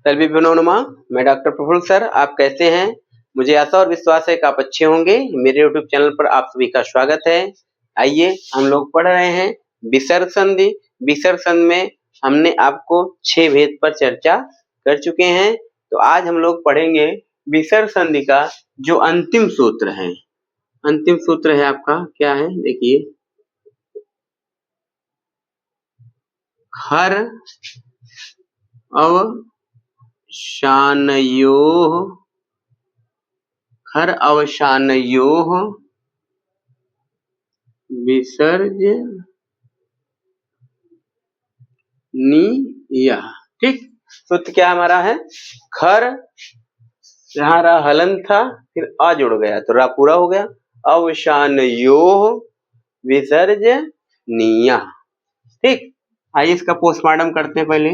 सभी बहनों नमः। मैं डॉक्टर प्रफुल्ल सर, आप कैसे हैं? मुझे आशा और विश्वास है कि आप अच्छे होंगे। मेरे यूट्यूब चैनल पर आप सभी का स्वागत है। आइए हम लोग पढ़ रहे हैं विसर्ग संधि। विसर्ग संधि में हमने आपको 6 भेद पर चर्चा कर चुके हैं। तो आज हम लोग पढ़ेंगे विसर्ग संधि का जो अंतिम सूत्र है। अंतिम सूत्र है आपका क्या है, देखिए, खर अवसानयोः खर अवसानयोः विसर्जनीयः। ठीक, सूत्र क्या हमारा है? खर, यहाँ रा हलन था, फिर अ जुड़ गया तो रा पूरा हो गया। अवसानयोः विसर्जनीयः। ठीक, आइए इसका पोस्टमार्टम करते हैं। पहले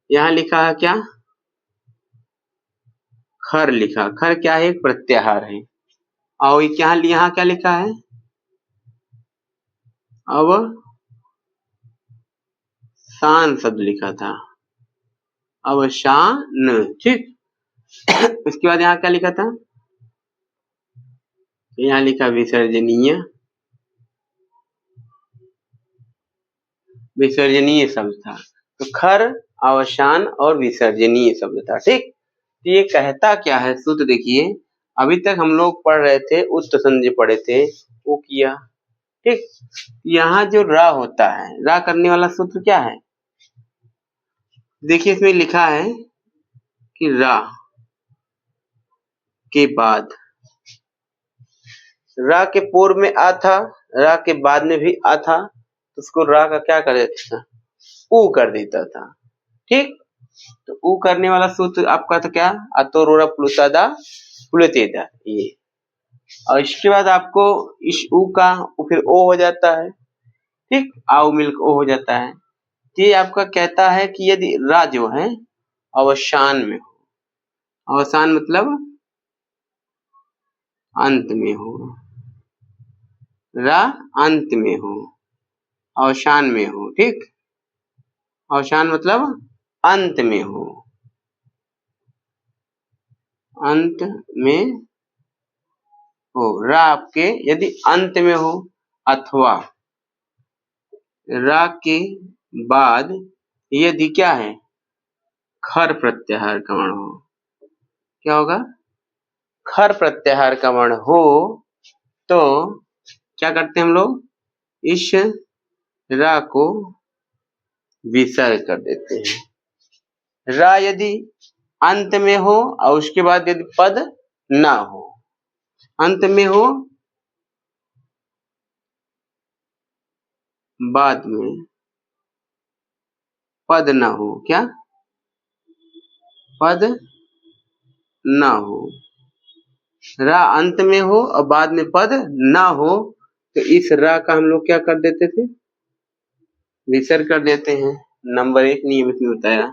यहाँ लिखा है क्या? खर लिखा। खर क्या है? एक प्रत्याहार है। और यहाँ क्या लिखा है? अवसान शब्द लिखा था, अवसान। ठीक, उसके बाद यहाँ क्या लिखा था? यहाँ लिखा विसर्जनीय। विसर्जनीय शब्द था, तो खर, अवसान और विसर्जनीय शब्द था। ठीक, तो ये कहता क्या है सूत्र? देखिए, अभी तक हम लोग पढ़ रहे थे, उत्त संधि पढ़े थे, वो किया। ठीक, यहाँ जो रा होता है, रा करने वाला सूत्र क्या है? देखिए इसमें लिखा है कि रा के बाद, रा के पूर्व में आ था, रा के बाद में भी आ था, तो उसको रा का क्या कर देता था? ऊ कर देता था। ठीक, तो ऊ करने वाला सूत्र आपका था क्या? अतो रोरा प्लुतादा प्लुतेदा, ये। और इसके बाद आपको इस ऊ का फिर ओ हो जाता है। ठीक, आओ मिलकर ओ हो जाता है। ये आपका कहता है कि यदि रा जो है अवसान में हो, अवसान मतलब अंत में हो, रा अंत में हो, अवसान में हो। ठीक, अवसान मतलब अंत में हो, अंत में हो। रा आपके यदि अंत में हो, अथवा रा के बाद यदि क्या है? खर प्रत्याहार का वर्ण हो। क्या होगा? खर प्रत्याहार का वर्ण हो तो क्या करते हैं हम लोग? इस रा को विसर्ग कर देते हैं। रा यदि अंत में हो और उसके बाद यदि पद ना हो, अंत में हो, बाद में पद ना हो, क्या? पद ना हो। रा अंत में हो और बाद में पद ना हो, तो इस रा का हम लोग क्या कर देते थे? विसर्ग कर देते हैं। नंबर 1 नियम इसमें बताया।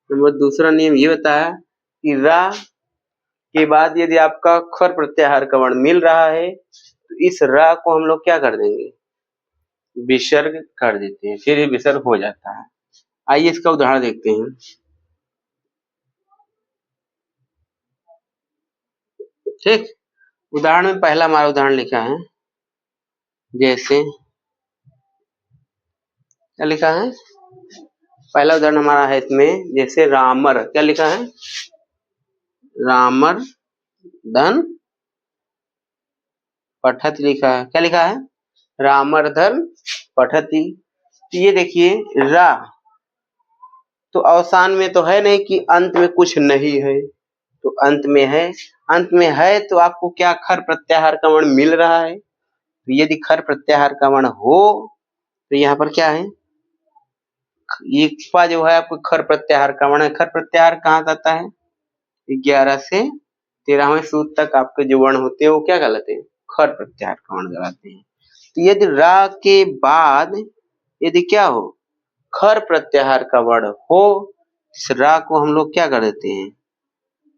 नंबर दूसरा नियम ये बताया कि रा के बाद यदि आपका खर प्रत्याहार का वर्ण मिल रहा है, तो इस रा को हम लोग क्या कर देंगे? विसर्ग कर देते हैं, फिर ये विसर्ग हो जाता है। आइए इसका उदाहरण देखते हैं। ठीक, उदाहरण में पहला हमारा उदाहरण लिखा है, जैसे क्या लिखा है? पहला उदाहरण हमारा है इसमें, जैसे रामर। क्या लिखा है? रामर धन पठति लिखा है। क्या लिखा है? रामर धन पठति। ये देखिए, रा तो अवसान में तो है नहीं कि अंत में कुछ नहीं है, तो अंत में है। अंत में है तो आपको क्या? खर प्रत्याहार का वर्ण मिल रहा है। तो यदि खर प्रत्याहार का वर्ण हो तो यहाँ पर क्या है? ये पा जो है आपको खर प्रत्याहार का वर्ण है। खर प्रत्याहार कहाँ आता है? 11 से 13वें सूत्र तक आपके जो वर्ण होते हैं वो क्या कहलाते हैं? खर प्रत्याहार का वर्ण कहलाते हैं। तो यदि रा के बाद यदि क्या हो? खर प्रत्याहार का वर्ण हो, इस रा को हम लोग क्या कर देते हैं?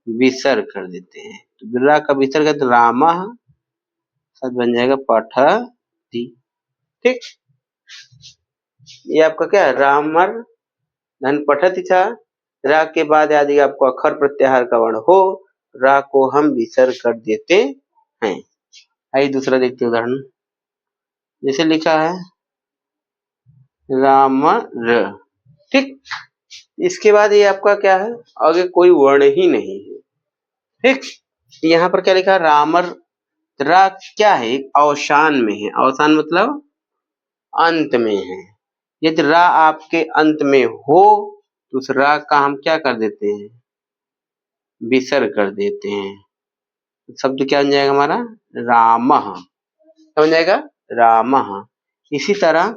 विसर्ग कर देते हैं। तो रा का विसर्ग है तो रामः शब्द बन जाएगा पठति। ठीक, ये आपका क्या है? रामर धन पठति था, रा के बाद यदि आपको अक्षर प्रत्याहार का वर्ण हो, रा को हम विसर्ग कर देते हैं। आइए दूसरा देखते हैं उदाहरण। जैसे लिखा है रामर, ठीक। इसके बाद ये आपका क्या है, आगे कोई वर्ण ही नहीं है, ठीक। यहाँ पर क्या लिखा है, रामर, रा क्या है, एक अवसान में है। अवसान मतलब अंत में है। यदि रा आपके अंत में हो तो उस रा का हम क्या कर देते हैं, विसर्ग कर देते हैं। शब्द क्या बन जाएगा हमारा, रामः, क्या बन जाएगा, रामः। इसी तरह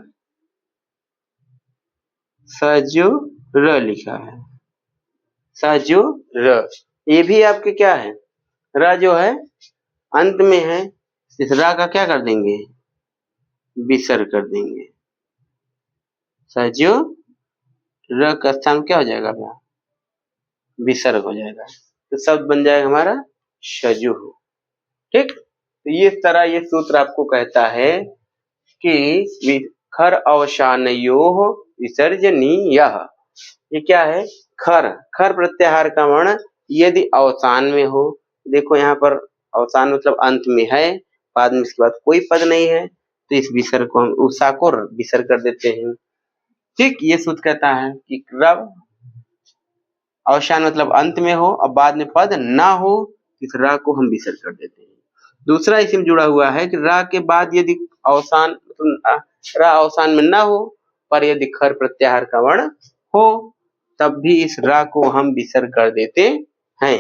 सजुर लिखा है, सजुर, ये भी आपके क्या है, रा जो है अंत में है, इस रा का क्या कर देंगे, विसर्ग कर देंगे। सजुर का स्थान क्या हो जाएगा, विसर्ग हो जाएगा। तो शब्द बन जाएगा हमारा सजुः, ठीक। तो ये तरह ये सूत्र आपको कहता है कि खर अवसानयोः विसर्जनीयः। ये क्या है, खर, खर प्रत्याहार का वर्ण यदि अवसान में हो, देखो यहाँ पर अवसान मतलब अंत में है, बाद में इसके बाद कोई पद नहीं है, तो इस विसर्ग को हम उषा को विसर्ग कर देते हैं, ठीक। ये सूत्र कहता है कि रब अवसान मतलब अंत में हो और बाद में पद ना हो, इस रा को हम विसर्ग कर देते हैं। दूसरा इसमें जुड़ा हुआ है कि रा के बाद यदि अवसान रा अवसान में ना हो, पर यदि खर प्रत्याहार का वर्ण हो, तब भी इस रा को हम विसर्ग कर देते हैं।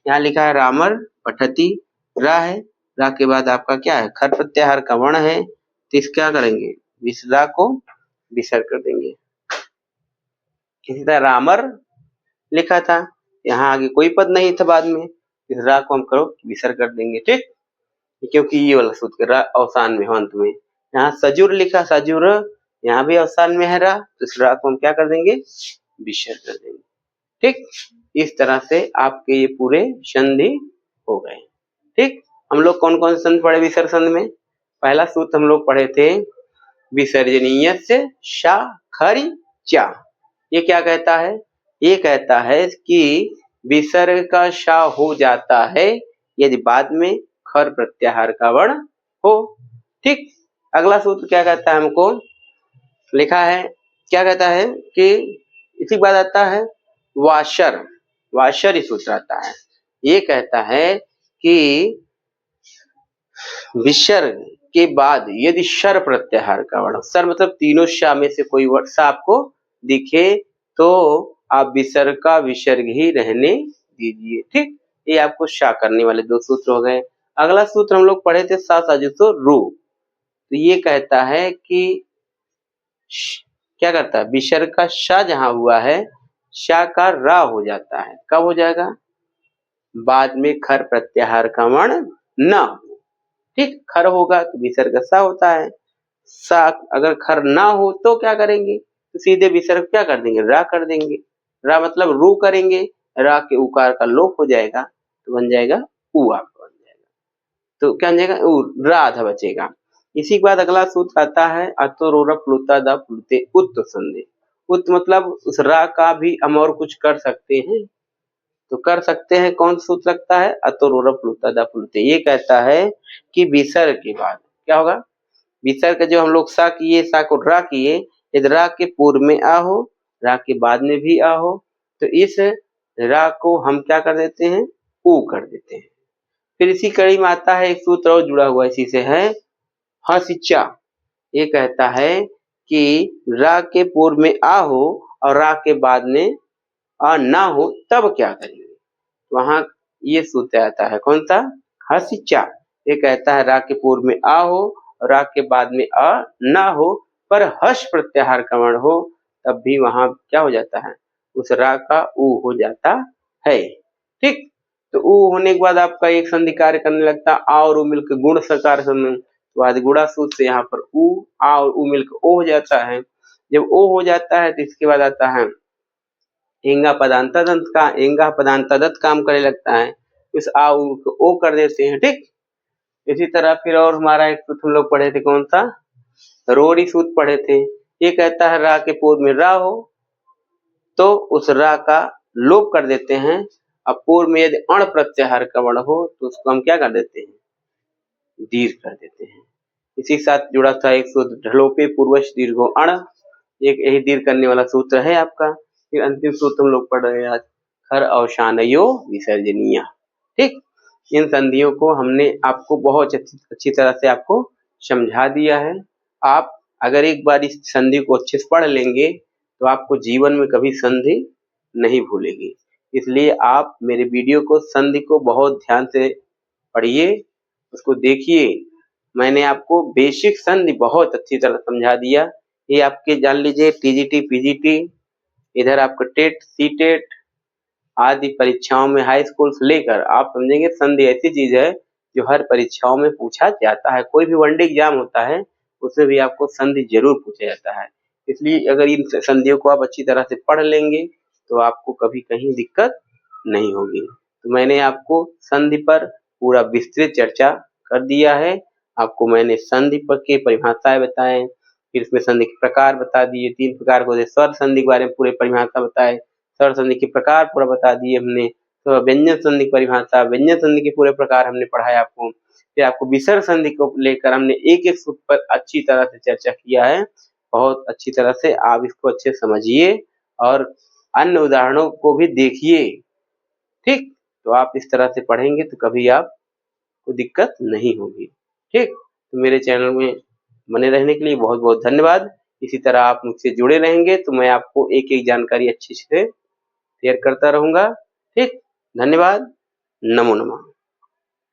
यहाँ लिखा है रामर पठति, रा है, रा के बाद आपका क्या है, खर प्रत्याहार का वर्ण है, तो इस क्या करेंगे, इस रा को विसर्ग कर देंगे। इसी तरह रामर लिखा था, यहाँ आगे कोई पद नहीं था बाद में, इस रा को हम करो विसर्ग कर देंगे, ठीक, क्योंकि ये वाला सूत्र रा अवसान में हो अंत में। यहाँ सजुर लिखा, सजुर, यहाँ भी अवसान में है रा, तो इस रा को हम क्या कर देंगे, विसर्ग कर देंगे, ठीक। इस तरह से आपके ये पूरे संधि हो गए, ठीक। हम लोग कौन कौन से संधि पढ़े विसर्ग संधि में, पहला सूत्र हम लोग पढ़े थे विसर्जनीयस्य शा खरि चा। ये क्या कहता है, ये कहता है कि विसर्ग का शा हो जाता है यदि बाद में खर प्रत्याहार का वर्ण हो, ठीक। अगला सूत्र क्या कहता है, हमको लिखा है, क्या कहता है कि इसी के बाद आता है वाशर, वाशर सूत्र आता है। ये कहता है कि विसर्ग के बाद यदि शर प्रत्याहार का वर्ण, सर मतलब तीनों शा में से कोई वर्ण सा आपको दिखे तो आप विसर्ग का विसर्ग ही रहने दीजिए, ठीक। ये आपको शा करने वाले दो सूत्र हो गए। अगला सूत्र हम लोग पढ़े थे सा साजुसो रू, तो ये कहता है कि क्या करता है, विसर्ग का शा जहां हुआ है, शा का रा हो जाता है, कब हो जाएगा, बाद में खर प्रत्याहार का वर्ण न हो, ठीक। खर होगा तो विसर्ग सा होता है, सा अगर खर ना हो तो क्या करेंगे, तो सीधे विसर्ग क्या कर देंगे, रा कर देंगे, रा मतलब रू करेंगे, रा के उकार का लोप हो जाएगा तो बन जाएगा उ, आपका बन जाएगा, तो क्या बन जाएगा, उ, रा आधा बचेगा। इसी के बाद अगला सूत्र आता है अतोरोर प्लुता द प्लुते उत्त संधि। उत्त मतलब उस रा का भी हम और कुछ कर सकते हैं, तो कर सकते हैं, कौन सूत्र लगता है, अतोरोर प्लुता द प्लुते। ये कहता है कि विसर्ग के बाद क्या होगा, विसर्ग जो हम लोग सा किए, सा को रा किए, यदि रा के पूर्व में आ हो, रा के बाद में भी आ हो, तो इस रा को हम क्या कर देते हैं, ऊ कर देते हैं। फिर इसी कड़ी में आता है एक सूत्र और जुड़ा हुआ इसी से है हसिचा। ये कहता है कि रा के पूर्व में आ हो और रा के बाद में आ ना हो तब क्या करेंगे, वहां ये सूत्र आता है कौन सा, हसिचा। ये कहता है रा के पूर्व में आ हो और रा के बाद में अ ना हो, पर हर्ष प्रत्याहार का वर्ण हो, तब भी वहां क्या हो जाता है, उस रा का ऊ हो जाता है, ठीक। तो ऊ होने के बाद आपका एक संधि कार्य करने लगता है, आ और ऊ मिलकर गुण सकार संधि, तो बाद गुणा सूत्र से यहाँ पर ऊ, आ और ऊ मिलकर ओ हो जाता है। जब ओ हो जाता है तो इसके बाद आता है एंगा पदांतादंत का, एंगा पदांतादत काम करने लगता है, इस आ ऊ को ओ कर देते हैं, ठीक। इसी तरह फिर और हमारा एक सूत्र हम लोग पढ़े थे कौन सा, रोड़ी सूत्र पढ़े थे। ये कहता है रा के पूर्व में रा हो तो उस रा का लोप कर देते हैं। अब पूर्व में यदि अण प्रत्याहार का वर्ण हो तो उसको हम क्या कर देते हैं, दीर्घ कर देते हैं। इसी के साथ जुड़ा था एक सूत्र, ढलोपे पूर्वश दीर्घो अण, एक यही दीर्घ करने वाला सूत्र है आपका। फिर अंतिम सूत्र हम लोग पढ़ रहे हैं आज, खर अवसानयो विसर्जनीय। ठीक, इन संधियों को हमने आपको बहुत अच्छी तरह से आपको समझा दिया है। आप अगर एक बार इस संधि को अच्छे से पढ़ लेंगे तो आपको जीवन में कभी संधि नहीं भूलेगी। इसलिए आप मेरे वीडियो को, संधि को बहुत ध्यान से पढ़िए, उसको देखिए। मैंने आपको बेसिक संधि बहुत अच्छी तरह समझा दिया। ये आपके जान लीजिए टीजीटी, पीजीटी, इधर आपका टेट, सीटेट आदि परीक्षाओं में, हाई स्कूल से लेकर आप समझेंगे संधि ऐसी चीज है जो हर परीक्षाओं में पूछा जाता है। कोई भी वनडे एग्जाम होता है उसमें भी आपको संधि जरूर पूछा जाता है। इसलिए अगर इन संधियों को आप अच्छी तरह से पढ़ लेंगे तो आपको कभी कहीं दिक्कत नहीं होगी। तो मैंने आपको संधि पर पूरा विस्तृत चर्चा कर दिया है। आपको मैंने संधि पर के परिभाषाएं बताए, फिर इसमें संधि के प्रकार बता दिए, 3 प्रकार को, स्वर संधि के बारे में पूरे परिभाषा बताए, स्वर संधि के प्रकार पूरा बता दिए हमने, तो व्यंजन संधि की परिभाषा, व्यंजन संधि के पूरे प्रकार हमने पढ़ाया आपको। फिर आपको विसर्ग संधि को लेकर हमने एक एक सूत्र पर अच्छी तरह से चर्चा किया है। बहुत अच्छी तरह से आप इसको अच्छे समझिए और अन्य उदाहरणों को भी देखिए। ठीक, तो आप इस तरह से पढ़ेंगे तो कभी आपको दिक्कत नहीं होगी। ठीक, तो मेरे चैनल में बने रहने के लिए बहुत बहुत धन्यवाद। इसी तरह आप मुझसे जुड़े रहेंगे तो मैं आपको एक एक जानकारी अच्छी से शेयर करता रहूंगा। ठीक, धन्यवाद, नमो नमः।